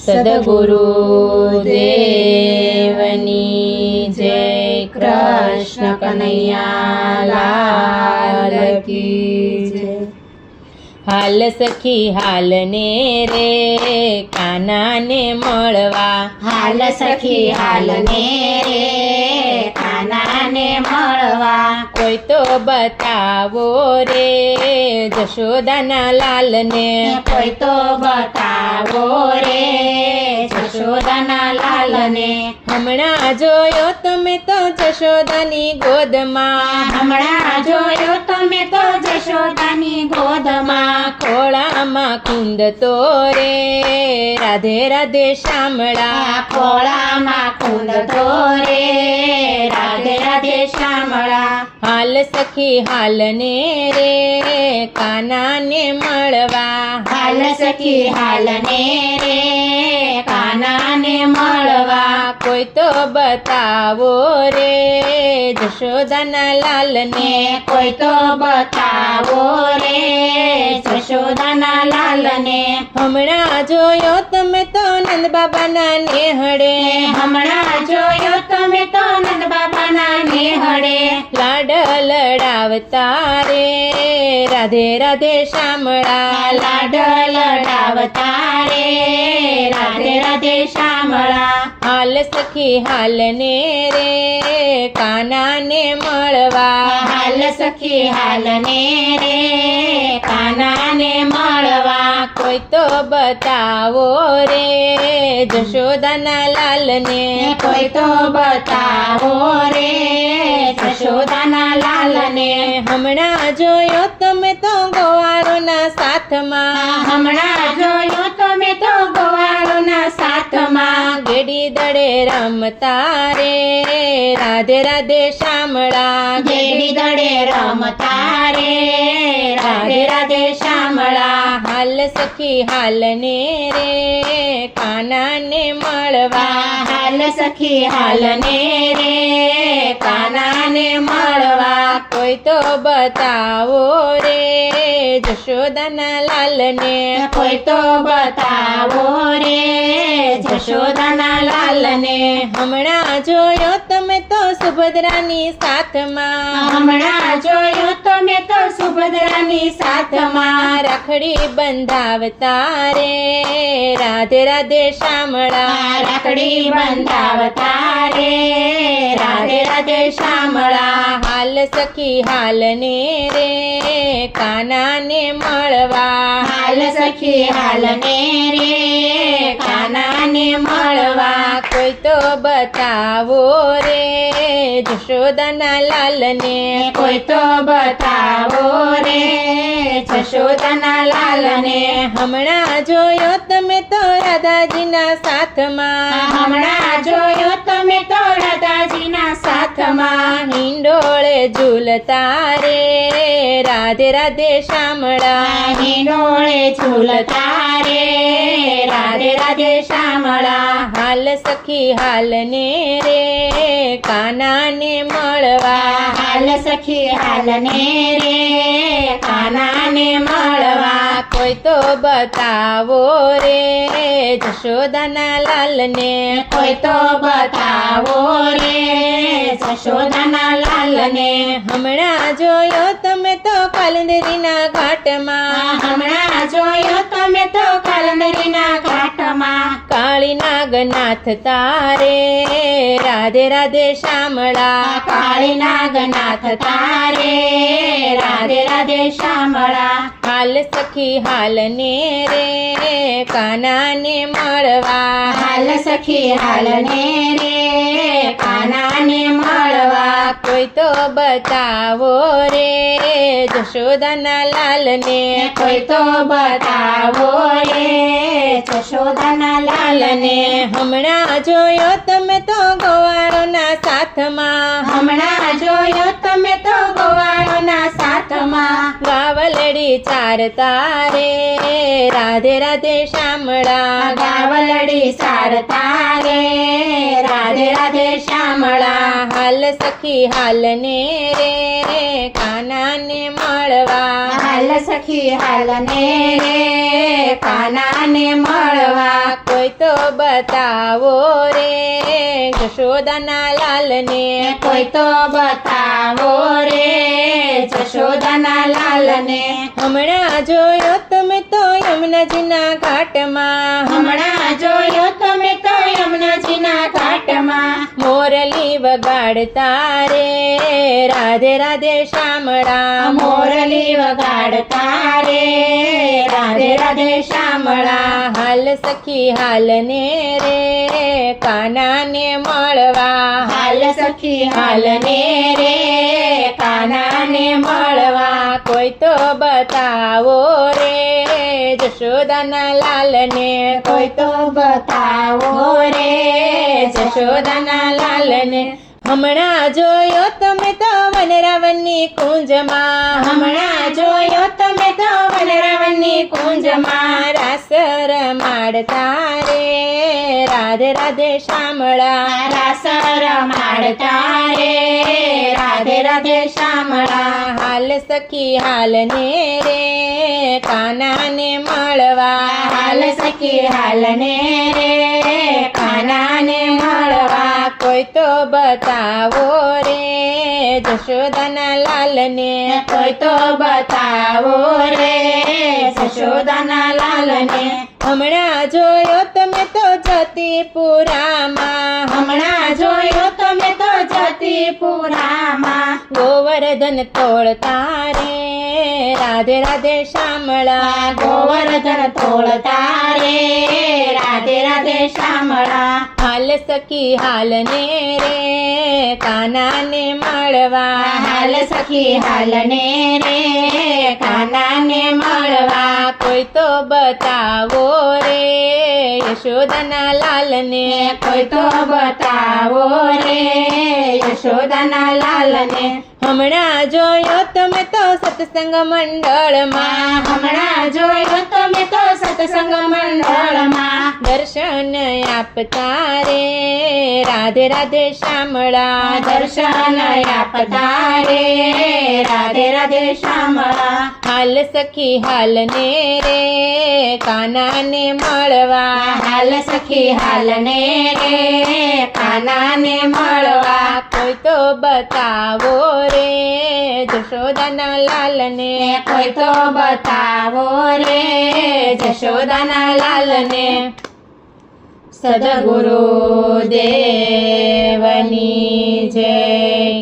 સદગુરુ દેવની જય. કૃષ્ણ કનૈયા લાલ કી જય. હાલ સખી હાલ ને રે કાનાને મળવા, હાલ સખી હાલ ને રે કાનાને મળવા, કોઈ તો બતાવો રે જશોદાના લાલને, કોઈ તો બતાવો રે જશોદાના લાલને. હમણાં જોયો તમે તો જશોદાની ગોદમાં, હમણાં જોયો તમે તો જશોદાની ગોદમાં, ખોળામાં કુંદ તો રે રાધે રાધે શામળા, ખોળામાં કુંદ તો રે રાધે રાધે શામળા. હાલ સખી હાલ ને રે કાનાને મળવા, હાલ સખી હાલ ને રે કાનાને મળવા, કોઈ તો બતાવો રે જશોદાના લાલને, કોઈ તો બતાવો રે જશોદાના લાલને. હમણાં જોયો તમે તો નંદ બાબાના નેહડે, હમણાં જોયો તમે તો નંદ બાબાના નેહડે, લાડ લડાવતા રે રાધે રાધે શામળા, લાડ લડાવતા રે રાધે રાધે શામળા. હાલ સખી હાલ ને રે કાનાને મળવા, હાલ સખી હાલ ને રે કાનાને મળવા, કોઈ તો બતાવો રે જશોદાના લાલને, કોઈ તો બતાવો રે જશોદાના લાલને. હમણાં જોયો તમે તો ગોવાળોના સાથમાં, હમણાં જોયો તમે તો ગોવાળોના સાથમાં, ગેડી દડે રમતા રે રાધે રાધે શામળા, ગેડી દડે રમતા રે રાધે રાધે શામળા. હાલ સખી હાલ ને રે કાનાને મળવા, હાલ સખી હાલ ને રે કાનાને મળવા, કોઈ તો બતાવો રે જશોદાના લાલને, કોઈ તો બતાવો રે જશોદાના લાલને. હમણાં જોયો તમે તો સુભદ્રાની સાથમાં, હમણાં જોયો તમે તો સુભદ્રાની સાથમાં, રાખડી બંધાવતા રે રાધે રાધે શામળા, રાખડી બંધાવતા રે રાધે રાધે શામળા. હાલ સખી હાલ ને રે કાનાને મળવા, હાલ સખી હાલ ને રે કાનાને મળવા, કોઈ તો બતાવો રે જશોદાના લાલને, કોઈ તો બતાવો રે જશોદાના લાલને. હમણાં જોયો તમે તો રાધાજીના સાથમાં, હમણાં જોયો તમે તો રાધાજીના સાથમાં, હિંડોળે ઝૂલતા રે રાધે રાધે શામળા, હિંડોળે ઝૂલતા રે રાધે રાધે શામળા. હાલ સખી હાલ ને રે કાનાને મળવા, હાલ સખી હાલ ને રે કાનાને મળવા, કોઈ તો બતાવો રે જશોદાના લાલને, કોઈ તો બતાવો રે જશોદાના લાલને. હમણાં જોયો તમે તો કાલંદરીના ઘાટમાં, હમણાં જોયો તમે તો કાલંદરીના ઘાટમાં, કાળી નાગનાથ તારે રાધે રાધે શામળા, કાળી નાગનાથ તારે રાધે રાધે શામળા. હાલ સખી હાલ ને રે કાનાને મળવા, હાલ સખી હાલ ને રે કાનાને મળવા, કોઈ તો બતાવો રે જશોદાના લાલને, કોઈ તો બતાવો રે જશોદાના લાલને. હમણાં જોયો તમે તો ગોવાળોના સાથમાં, હમણાં જોયો તમે તો ગોવાળોના સાથમાં, ગાવલડી ચારતા રે રાધે રાધે શામળા, ગાવલડી સારતા રે રાધે રાધે શામળા. હાલ સખી હાલને રે કાનાને મળવા. હાલ સખી હાલને રે કાનાને મળવા. કોઈ તો બતાવો રે જશોદાના લાલને. કોઈ તો બતાવો રે જશોદાના લાલને. હમણાં જોયો તમે તો યમુનાજીના ઘાટમાં. હમણાં જોયો તમે તો યમુનાજીના ઘાટમાં. મોરલી વગાડતા રે રાધે રાધે શામળા. મોરલી વગાડતા રે રાધે રાધે શામળા. હાલ સખી હાલને રે કાનાને મળવા. હાલ સખી હાલને રે કાનાને મળવા. કોઈ તો બતાવો રે જશોદાના લાલને. કોઈ તો બતાવો રે જશોદાના લાલને. હમણાં જોયો તમે તો વનરાવનની કુંજમાં. હમણાં જોયો તમે તો વનરાવનની કુંજમાં. રાસ રમાડતા રે રાધે રાધે શામળા. રાસ રમાડતા રે રાધે રાધે શામળા. હાલ સખી હાલને રે કાનાને મળવા. હાલ સખી હાલને રે કાનાને મળવા. કોઈ તો બતાવો રે જશોદાના લાલને. કોઈ તો બતાવો રે જશોદાના લાલને. હમણાં જોયો તમે તો જતીપુરામાં. હમણાં જોયો તમે તો જતીપુરામાં. ગોવર્ધન તોડતા રે રાધે રાધે શામળા. ગોવર્ધન તોડતા રે રાધે રાધે શામળા. હાલ સખી હાલને રે કાનાને મળવા. હાલ સખી હાલને રે કાનાને મળવા. કોઈ તો બતાવો રે યશોદાના લાલને. કોઈ તો બતાવો રે યશોદાના લાલને. હમણાં જોયો તમે તો સત્સંગ મંડળમાં. હમણાં જોયો તમે તો સત્સંગ મંડળમાં. દર્શન આપતા રે રાધે રાધે શામળા. દર્શન આપતા રે રાધે રાધે શામળા. હાલ સખી હાલને રે કાનાને મળવા. હાલ સખી હાલને રે કાનાને મળવા. કોઈ તો બતાવો રે જશોદાના લાલને. કોઈ તો બતાવો રે જશોદાના લાલને. સદગુરુ દેવની જય.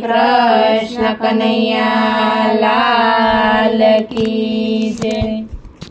કૃષ્ણ કનૈયા લાલ કી જય.